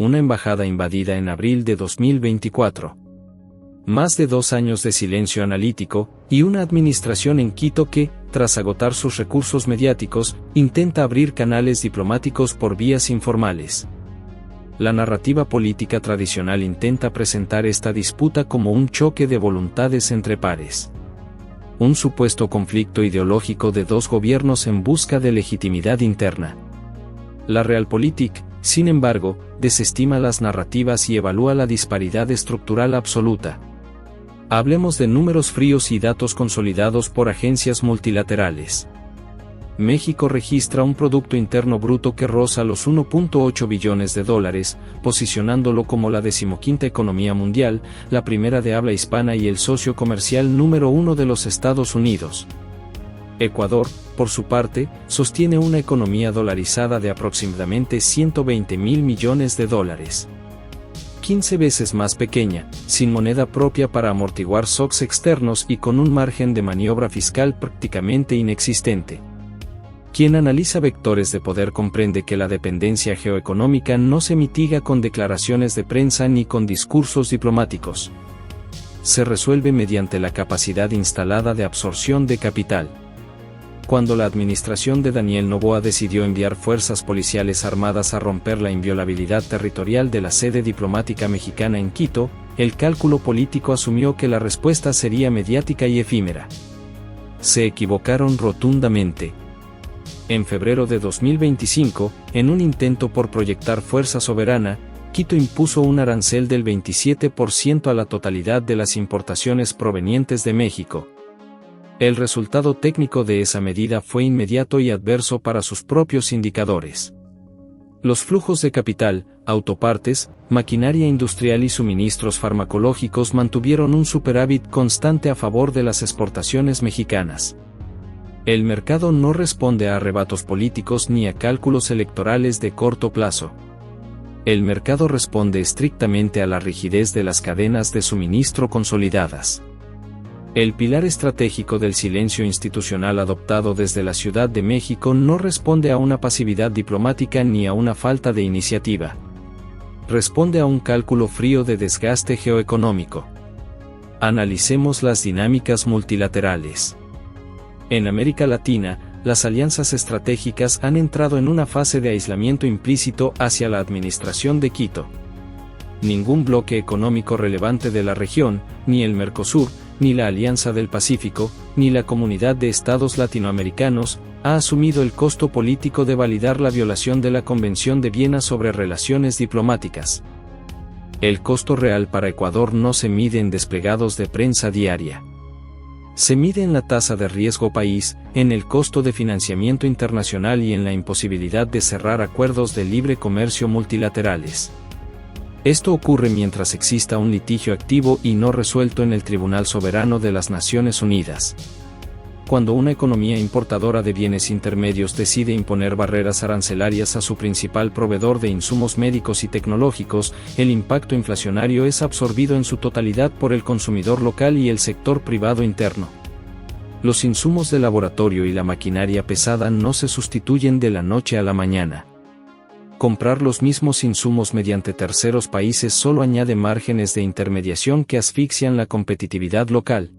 Una embajada invadida en abril de 2024. Más de 2 años de silencio analítico, y una administración en Quito que, tras agotar sus recursos mediáticos, intenta abrir canales diplomáticos por vías informales. La narrativa política tradicional intenta presentar esta disputa como un choque de voluntades entre pares. Un supuesto conflicto ideológico de dos gobiernos en busca de legitimidad interna. La Realpolitik, sin embargo, desestima las narrativas y evalúa la disparidad estructural absoluta. Hablemos de números fríos y datos consolidados por agencias multilaterales. México registra un Producto Interno Bruto que roza los 1.8 billones de dólares, posicionándolo como la 15ª economía mundial, la primera de habla hispana y el socio comercial número 1 de los Estados Unidos. Ecuador, por su parte, sostiene una economía dolarizada de aproximadamente 120.000 millones de dólares. 15 veces más pequeña, sin moneda propia para amortiguar shocks externos y con un margen de maniobra fiscal prácticamente inexistente. Quien analiza vectores de poder comprende que la dependencia geoeconómica no se mitiga con declaraciones de prensa ni con discursos diplomáticos. Se resuelve mediante la capacidad instalada de absorción de capital. Cuando la administración de Daniel Noboa decidió enviar fuerzas policiales armadas a romper la inviolabilidad territorial de la sede diplomática mexicana en Quito, el cálculo político asumió que la respuesta sería mediática y efímera. Se equivocaron rotundamente. En febrero de 2025, en un intento por proyectar fuerza soberana, Quito impuso un arancel del 27% a la totalidad de las importaciones provenientes de México. El resultado técnico de esa medida fue inmediato y adverso para sus propios indicadores. Los flujos de capital, autopartes, maquinaria industrial y suministros farmacológicos mantuvieron un superávit constante a favor de las exportaciones mexicanas. El mercado no responde a arrebatos políticos ni a cálculos electorales de corto plazo. El mercado responde estrictamente a la rigidez de las cadenas de suministro consolidadas. El pilar estratégico del silencio institucional adoptado desde la Ciudad de México no responde a una pasividad diplomática ni a una falta de iniciativa. Responde a un cálculo frío de desgaste geoeconómico. Analicemos las dinámicas multilaterales. En América Latina, las alianzas estratégicas han entrado en una fase de aislamiento implícito hacia la administración de Quito. Ningún bloque económico relevante de la región, ni el Mercosur, ni la Alianza del Pacífico, ni la Comunidad de Estados Latinoamericanos, ha asumido el costo político de validar la violación de la Convención de Viena sobre relaciones diplomáticas. El costo real para Ecuador no se mide en desplegados de prensa diaria. Se mide en la tasa de riesgo país, en el costo de financiamiento internacional y en la imposibilidad de cerrar acuerdos de libre comercio multilaterales. Esto ocurre mientras exista un litigio activo y no resuelto en el Tribunal Soberano de las Naciones Unidas. Cuando una economía importadora de bienes intermedios decide imponer barreras arancelarias a su principal proveedor de insumos médicos y tecnológicos, el impacto inflacionario es absorbido en su totalidad por el consumidor local y el sector privado interno. Los insumos de laboratorio y la maquinaria pesada no se sustituyen de la noche a la mañana. Comprar los mismos insumos mediante terceros países solo añade márgenes de intermediación que asfixian la competitividad local.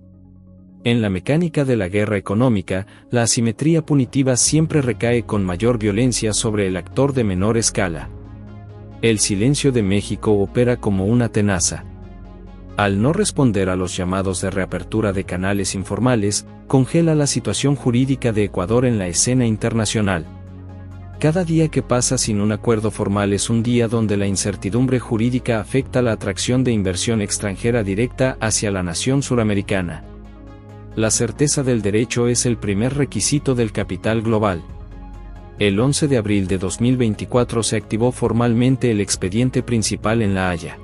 En la mecánica de la guerra económica, la asimetría punitiva siempre recae con mayor violencia sobre el actor de menor escala. El silencio de México opera como una tenaza. Al no responder a los llamados de reapertura de canales informales, congela la situación jurídica de Ecuador en la escena internacional. Cada día que pasa sin un acuerdo formal es un día donde la incertidumbre jurídica afecta la atracción de inversión extranjera directa hacia la nación suramericana. La certeza del derecho es el primer requisito del capital global. El 11 de abril de 2024 se activó formalmente el expediente principal en La Haya.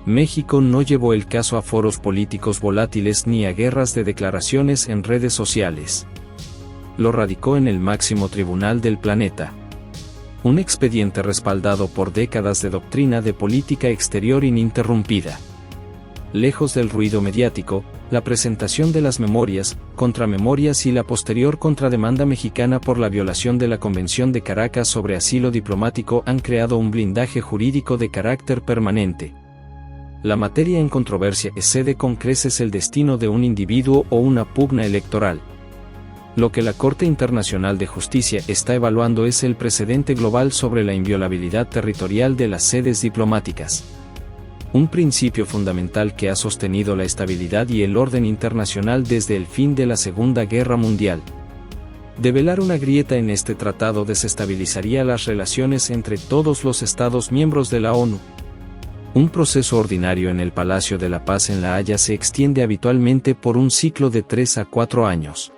México no llevó el caso a foros políticos volátiles ni a guerras de declaraciones en redes sociales. Lo radicó en el máximo tribunal del planeta. Un expediente respaldado por décadas de doctrina de política exterior ininterrumpida. Lejos del ruido mediático, la presentación de las memorias, contramemorias y la posterior contrademanda mexicana por la violación de la Convención de Caracas sobre asilo diplomático han creado un blindaje jurídico de carácter permanente. La materia en controversia excede con creces el destino de un individuo o una pugna electoral. Lo que la Corte Internacional de Justicia está evaluando es el precedente global sobre la inviolabilidad territorial de las sedes diplomáticas. Un principio fundamental que ha sostenido la estabilidad y el orden internacional desde el fin de la Segunda Guerra Mundial. Develar una grieta en este tratado desestabilizaría las relaciones entre todos los Estados miembros de la ONU. Un proceso ordinario en el Palacio de la Paz en La Haya se extiende habitualmente por un ciclo de 3 a 4 años.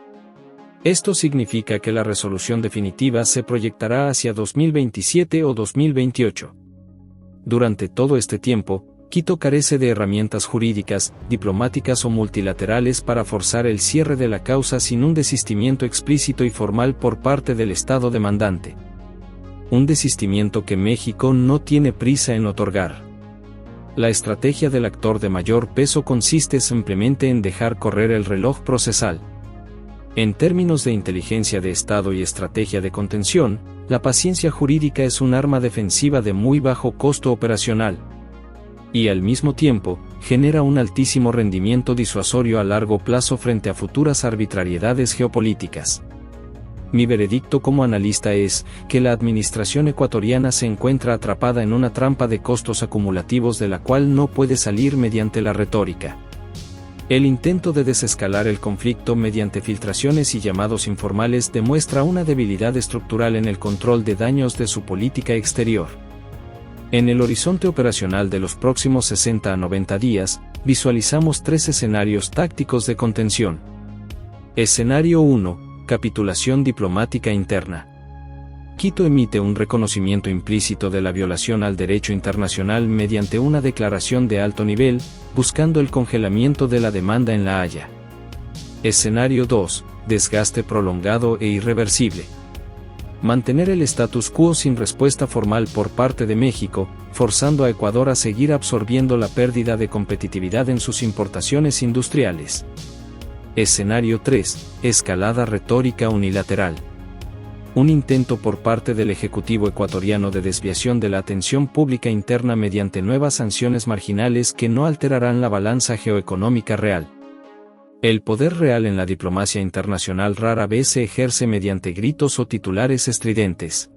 Esto significa que la resolución definitiva se proyectará hacia 2027 o 2028. Durante todo este tiempo, Quito carece de herramientas jurídicas, diplomáticas o multilaterales para forzar el cierre de la causa sin un desistimiento explícito y formal por parte del Estado demandante. Un desistimiento que México no tiene prisa en otorgar. La estrategia del actor de mayor peso consiste simplemente en dejar correr el reloj procesal. En términos de inteligencia de Estado y estrategia de contención, la paciencia jurídica es un arma defensiva de muy bajo costo operacional. Y al mismo tiempo, genera un altísimo rendimiento disuasorio a largo plazo frente a futuras arbitrariedades geopolíticas. Mi veredicto como analista es que la administración ecuatoriana se encuentra atrapada en una trampa de costos acumulativos de la cual no puede salir mediante la retórica. El intento de desescalar el conflicto mediante filtraciones y llamados informales demuestra una debilidad estructural en el control de daños de su política exterior. En el horizonte operacional de los próximos 60 a 90 días, visualizamos 3 escenarios tácticos de contención. Escenario 1. Capitulación diplomática interna. Quito emite un reconocimiento implícito de la violación al derecho internacional mediante una declaración de alto nivel, buscando el congelamiento de la demanda en La Haya. Escenario 2. Desgaste prolongado e irreversible. Mantener el status quo sin respuesta formal por parte de México, forzando a Ecuador a seguir absorbiendo la pérdida de competitividad en sus importaciones industriales. Escenario 3. Escalada retórica unilateral. Un intento por parte del Ejecutivo ecuatoriano de desviación de la atención pública interna mediante nuevas sanciones marginales que no alterarán la balanza geoeconómica real. El poder real en la diplomacia internacional rara vez se ejerce mediante gritos o titulares estridentes.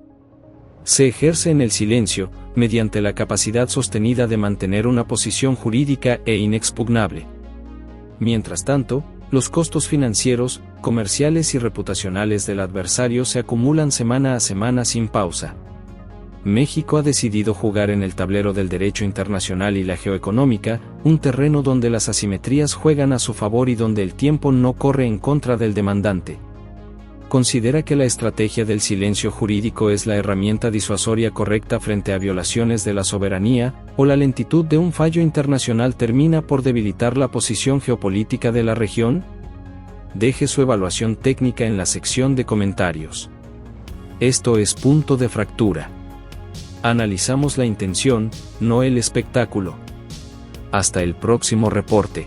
Se ejerce en el silencio, mediante la capacidad sostenida de mantener una posición jurídica e inexpugnable. Mientras tanto, los costos financieros, comerciales y reputacionales del adversario se acumulan semana a semana sin pausa. México ha decidido jugar en el tablero del derecho internacional y la geoeconómica, un terreno donde las asimetrías juegan a su favor y donde el tiempo no corre en contra del demandante. Considera que la estrategia del silencio jurídico es la herramienta disuasoria correcta frente a violaciones de la soberanía, o la lentitud de un fallo internacional termina por debilitar la posición geopolítica de la región. Deje su evaluación técnica en la sección de comentarios. Esto es Punto de Fractura. Analizamos la intención, no el espectáculo. Hasta el próximo reporte.